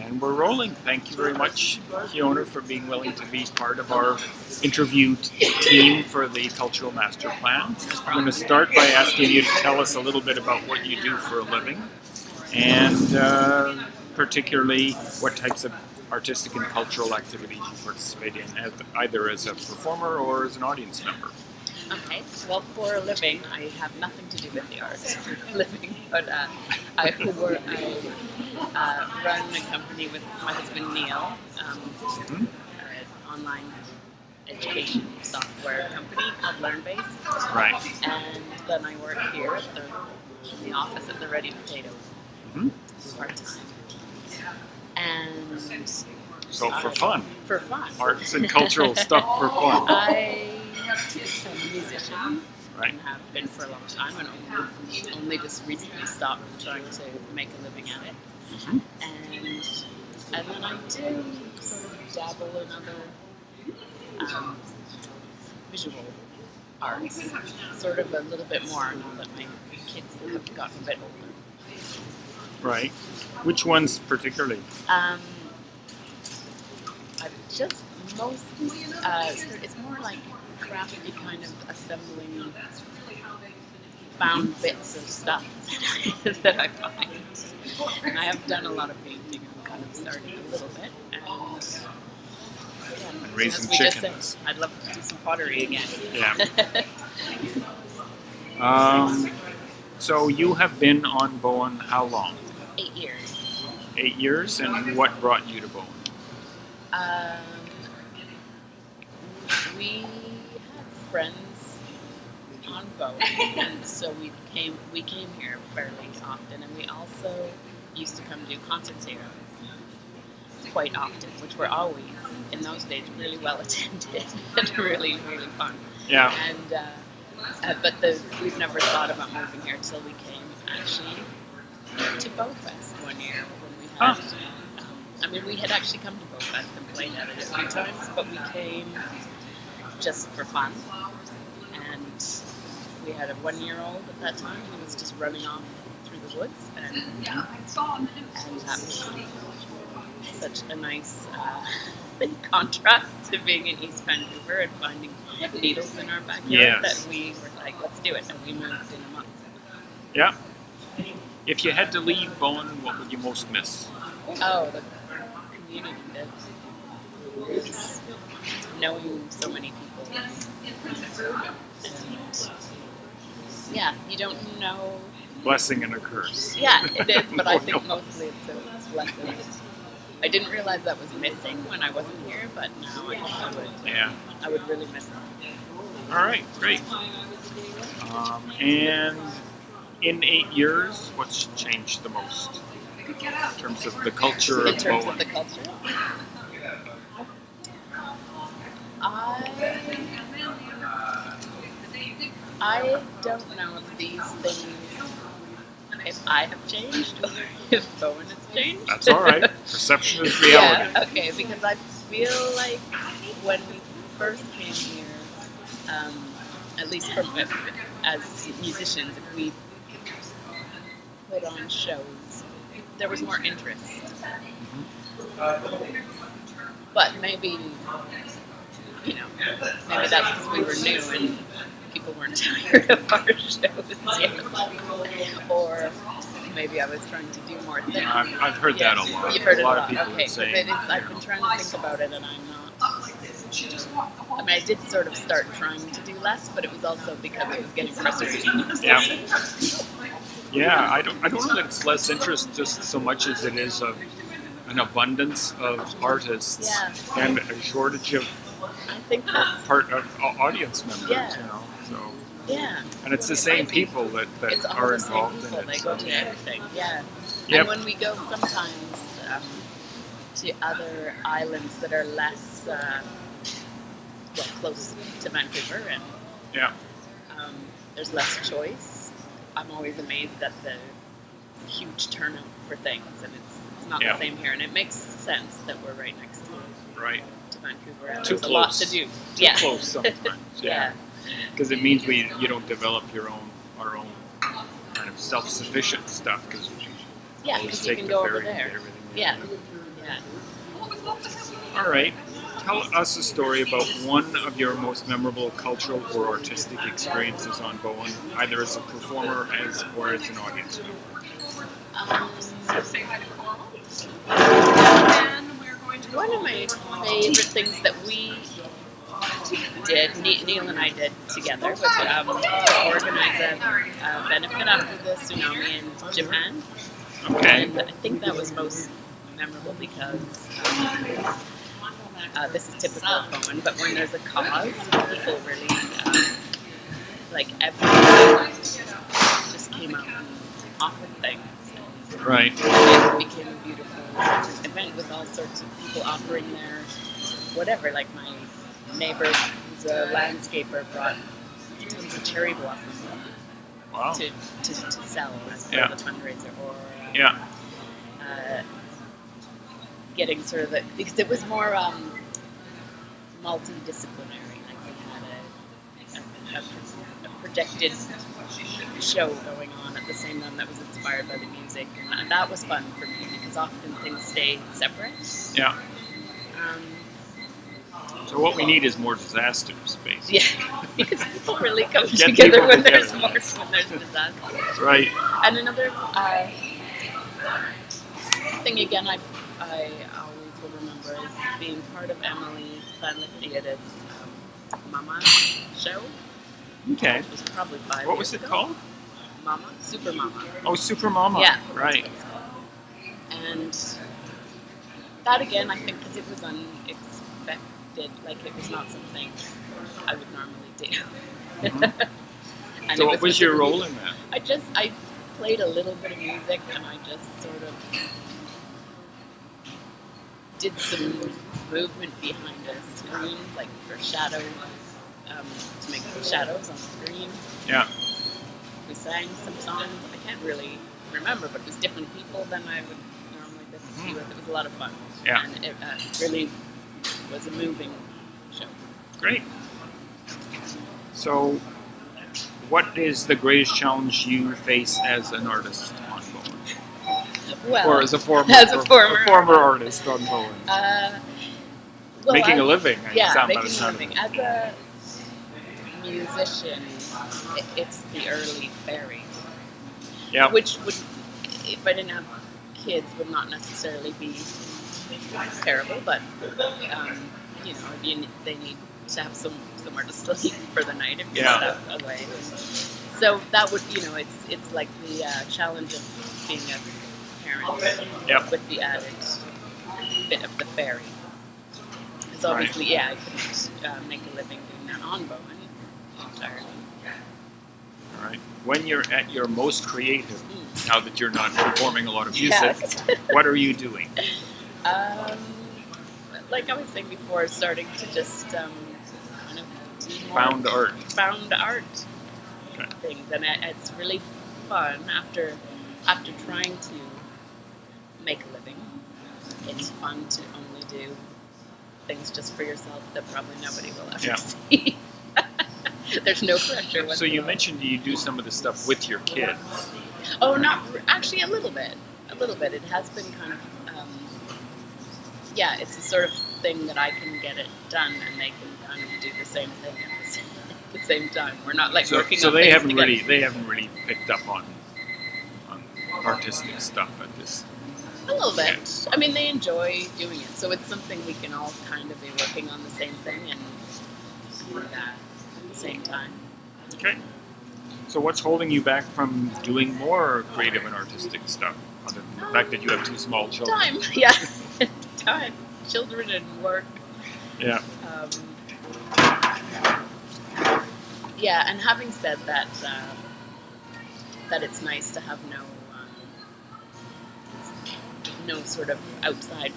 And we're rolling. Thank you very much, Keona, for being willing to be part of our interview team for the Cultural Master Plan. I'm going to start by asking you to tell us a little bit about what you do for a living, and particularly what types of artistic and cultural activities you participate in, either as a performer or as an audience member. Okay, well, for a living, I have nothing to do with the arts for a living, but I run a company with my husband Neil, an online education software company called LearnBase. Right. And then I work here in the office at the Ready Potato, part-time. And so for fun. For fun. Arts and cultural stuff for fun. I'm a musician. Right. And have been for a long time, and only just recently stopped trying to make a living at it. And then I do sort of dabble in other visual arts, sort of a little bit more now that my kids have gotten a bit older. Right. Which ones particularly? I've just mostly, it's more like crafty kind of assembling found bits of stuff that I find. And I have done a lot of painting and kind of started a little bit. And raising chickens. I'd love to do some pottery again. Yeah. So you have been on Bowen how long? 8 years. 8 years, and what brought you to Bowen? We had friends on Bowen, and so we came here fairly often, and we also used to come do concerts here quite often, which were always, in those days, really well attended and really, really fun. Yeah. And but we've never thought about moving here until we came actually to Bowfest one year when we had. We had actually come to Bowfest and played at it a few times, but we came just for fun. And we had a 1-year-old at that time who was just running off through the woods, and that was such a nice contrast to being in East Vancouver and finding needles in our backyard that we were like, let's do it, and we moved in a month. Yeah. If you had to leave Bowen, what would you most miss? Oh, the community that is knowing so many people. And yeah, you don't know. Blessing and a curse. Yeah, it is, but I think mostly it's a blessing. I didn't realize that was missing when I wasn't here, but now I think I would. Yeah. I would really miss it. All right, great. And in 8 years, what's changed the most in terms of the culture of Bowen? In terms of the culture? I don't know if these things, if I have changed or if Bowen has changed. That's all right. Perception is reality. Yeah, okay, because I feel like when we first came here, at least as musicians, if we put on shows, there was more interest. But maybe, maybe that's because we were new and people weren't tired of our shows yet. Or maybe I was trying to do more things. I've heard that a lot. You've heard a lot it of people okay, say. I've been trying to think about it, and I'm not. I did sort of start trying to do less, but it was also because it was getting frustrating. Yeah. Yeah, I don't know that it's less interest just so much as it is an abundance of artists and a shortage of part of audience members, So and it's the same people that are involved in it. They go to everything, Yep. And when we go sometimes to other islands that are less close to Vancouver, and there's less choice, I'm always amazed at the huge turnout for things, and it's not the same here, and it makes sense that we're right next to Vancouver, and there's a lot to do. Too close sometimes. Because it means you don't develop our own kind of self-sufficient stuff, because Yeah, Always because you take can the go ferry over and there. get everything Yeah, there. yeah. All right. Tell us a story about one of your most memorable cultural or artistic experiences on Bowen, either as a performer or as an audience member. One of my favorite things that we did, Neil and I did together, was organize a benefit after the tsunami in Japan. Okay. And I think that was most memorable because this is typical of Bowen, but when there's a cause, people really, like, everyone just came out and offered things. Right. It became a beautiful event with all sorts of people offering their whatever. Like my neighbor, who's a landscaper, brought tons of cherry blossoms Wow. to sell as part of the fundraiser, or getting sort of because it was more multidisciplinary. Like we had a projected show going on at the same time that was inspired by the music, and that was fun for me because often things stay separate. Yeah. So what we need is more disasters, basically. Yeah, because people really come Get together people when together. there's more, when there's disasters. Right. And another thing, again, I always will remember is being part of Emily Theater's Mama show. Okay. Which was probably 5 years What was it ago. called? Mama, Super Mama. Oh, Super Mama. Yeah, Right. that's what it's called. And that again, I think, because it was unexpected, like it was not something I would normally do. Mm-hmm. And So it what was your role in that? I played a little bit of music, and I just sort of did some movement behind a screen, like for shadow, to make shadows on the screen. Yeah. We sang some songs. I can't really remember, but it was different people than I would normally be with. It was a lot of fun. Yeah. And it really was a moving show. Great. So, what is the greatest challenge you face as an artist on Bowen? Well, Or as a former artist on Bowen? Well, Making a living. Making a living. As a musician, it's the early ferry. Yeah. Which would, if I didn't have kids, would not necessarily be terrible, but they need to have somewhere to sleep for the night if you're away. So that would, it's like the challenge of being a parent with the added bit of the ferry. Because obviously, I couldn't make a living doing that on Bowen entirely. All right. When you're at your most creative, now that you're not performing a lot of music, what are you doing? Like I was saying before, starting to just kind of do more Found art things, and it's really fun after trying to make a living. It's fun to only do things just for yourself that probably nobody will ever see. There's no pressure whatsoever. So you mentioned you do some of the stuff with your kids. Oh, not actually a little bit. It has been kind of it's the sort of thing that I can get it done, and they can kind of do the same thing at the same time. We're not like working. So on they things haven't together. really picked up on artistic stuff at this. A little bit. I mean, they enjoy doing it, so it's something we can all kind of be working on the same thing and at the same time. Okay. So what's holding you back from doing more creative and artistic stuff, other than the fact that you have 2 small children? Time, yeah. Time. Children and work. Yeah. And having said that, that it's nice to have no sort of outside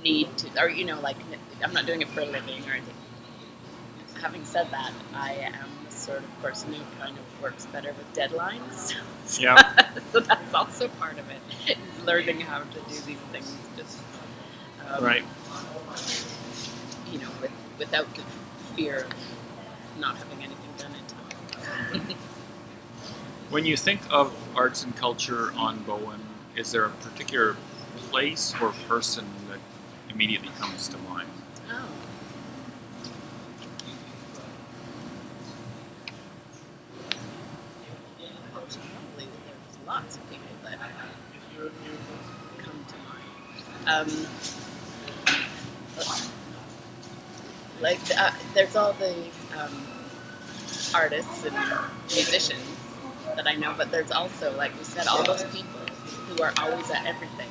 need to, or like I'm not doing it for a living or anything. Having said that, I am the sort of person who kind of works better with deadlines. Yeah. So that's also part of it, is learning how to do these things just right. Without the fear of not having anything done in time. When you think of arts and culture on Bowen, is there a particular place or person that immediately comes to mind? Oh. Probably there's lots of people that come to mind. There's all the artists and musicians that I know, but there's also, like we said, all those people who are always at everything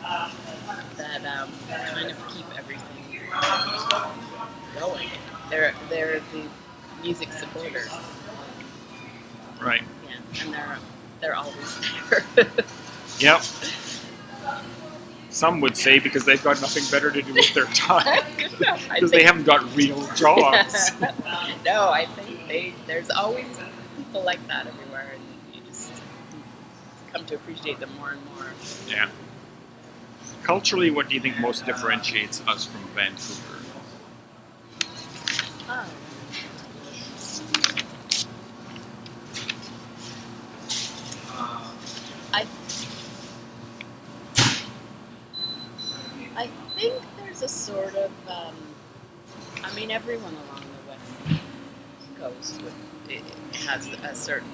that kind of keep everything going. They're the music supporters. Right. Yeah, and they're always there. Yep. Some would say because they've got nothing better to do with their time. Because they haven't got real jobs. No, I think there's always people like that everywhere, and you just come to appreciate them more and more. Yeah. Culturally, what do you think most differentiates us from Vancouver? Oh. I think there's a sort of, everyone along the West Coast has a certain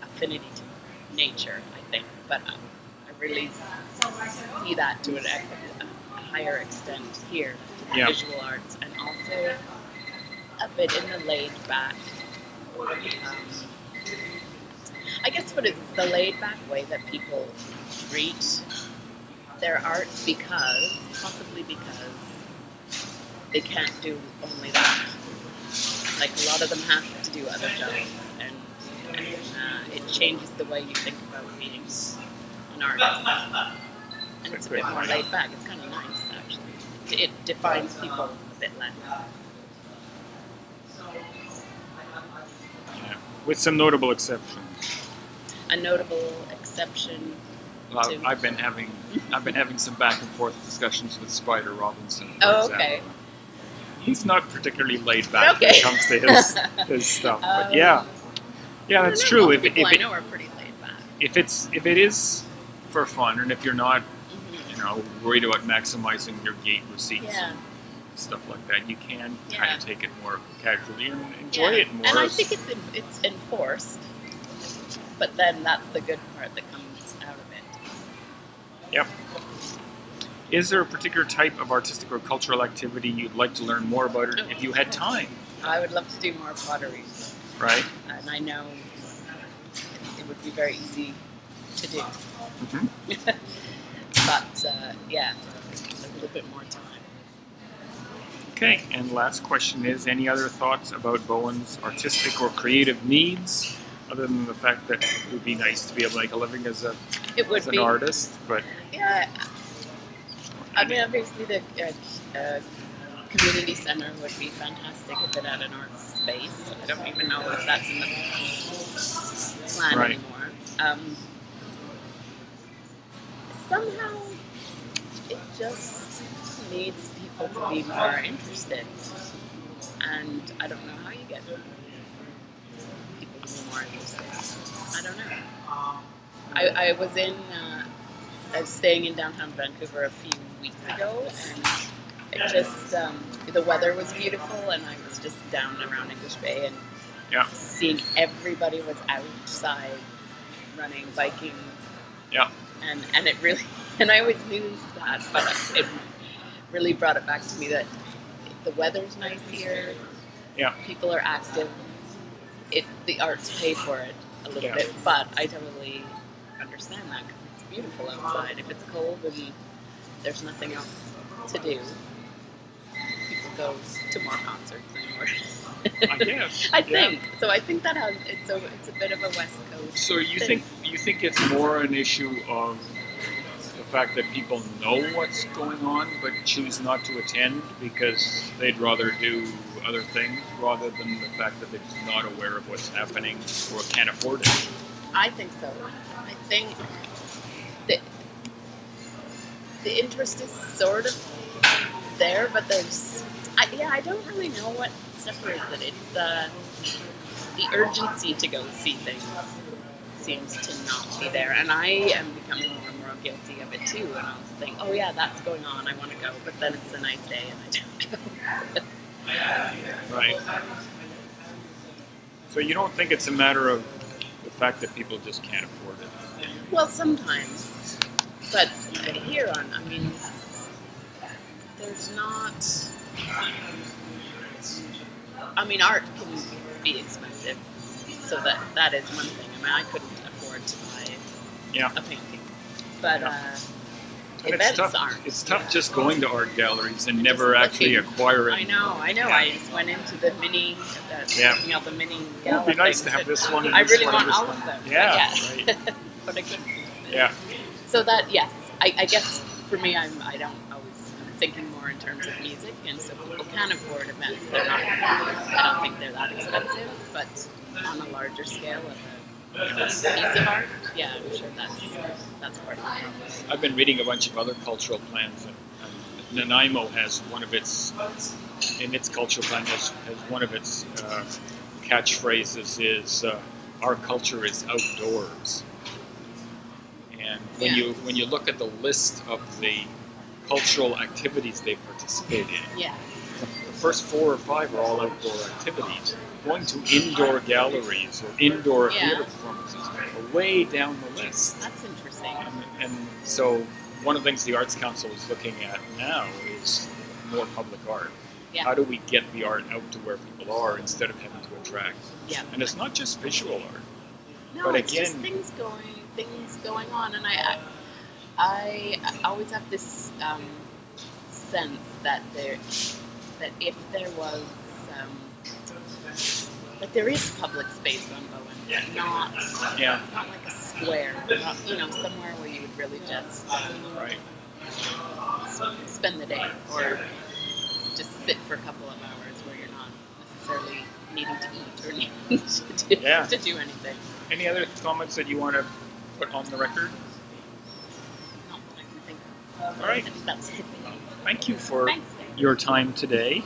affinity to nature, I think, but I really see that to a higher extent here, Yeah. visual arts, and also a bit in the laid back. I guess what is the laid back way that people treat their art possibly because they can't do only that. Like a lot of them have to do other jobs, and it changes the way you think about being an artist. And it's a bit more laid back. It's kind of nice, actually. It defines people a bit less. Yeah. With some notable exceptions. A notable exception. Well, I've been having some back and forth discussions with Spider Robinson. For Oh, example. okay. He's not particularly laid back Okay. when it comes to his stuff, but yeah, that's true. Most people I know are pretty laid back. If it is for fun, and if you're not, worried about maximizing your gate receipts Yeah. and stuff like that, you can Yeah. kind of take it more casually and enjoy it more. And I think it's enforced, but then that's the good part that comes out of it. Yep. Is there a particular type of artistic or cultural activity you'd like to learn more about if you had time? I would love to do more pottery. Right? And I know it would be very easy to do. Mm-hmm. But, a little bit more time. Okay, and last question is, any other thoughts about Bowen's artistic or creative needs, other than the fact that it would be nice to be able to make a living as an artist? But yeah, obviously the community center would be fantastic if it had an art space. I don't even know if that's in the plan Right. anymore. Somehow, it just needs people to be more interested, and I don't know how you get people to be more interested. I don't know. I was staying in downtown Vancouver a few weeks ago, and it just the weather was beautiful, and I was just down around English Bay, and seeing everybody was outside running, biking. Yeah. And it really, and I always knew that, but it really brought it back to me that the weather's nice here. Yeah. People are active. The arts pay for it a little bit, but I totally understand that because it's beautiful outside. If it's cold and there's nothing else to do, people go to more concerts anymore. I guess. I think so. I think that it's a bit of a West Coast. So you thing. think it's more an issue of the fact that people know what's going on but choose not to attend because they'd rather do other things rather than the fact that they're just not aware of what's happening or can't afford it? I think so. I think the interest is sort of there, but I don't really know what separates it. It's the urgency to go see things seems to not be there. And I am becoming more and more guilty of it too. And I'll think, oh yeah, that's going on, I want to go. But then it's a nice day and I don't go. Right. So you don't think it's a matter of the fact that people just can't afford it? Well, sometimes. But here on, I mean, there's not... I mean, art can be expensive. So that is one thing. I mean, I couldn't afford to buy a painting. But events aren't. It's tough just going to art galleries and never actually acquiring. I know. I just went into the mini, checking out the mini gallery. It would be nice to have this one. And I this really one want and all this of one. them. Yeah, right. But I couldn't. Yeah. So that, yes, I guess for me, I'm thinking more in terms of music, and so people can afford events. They're not. I don't think they're that expensive, but on a larger scale of a piece of art, yeah, I'm sure that's part of it. I've been reading a bunch of other cultural plans, and Nanaimo has one of its, in its cultural plan, has one of its catchphrases is "Our culture is outdoors." And when you look at the list of the cultural activities they participate in, the first 4 or 5 are all outdoor activities. Going to indoor galleries or indoor theater performances are way down the list. That's interesting. And so one of the things the Arts Council is looking at now is more public art. Yeah. How do we get the art out to where people are instead of having to attract? Yeah. And it's not just visual art. No, but it's again, just things going on, and I always have this sense that if there was there is public space on Bowen, but not like a square, not, somewhere where you would really just spend the day or just sit for a couple of hours where you're not necessarily needing to eat or needing to do anything. Any other comments that you want to put on the record? Not that I can think of. All right. I think that's it. Thank you for your time today.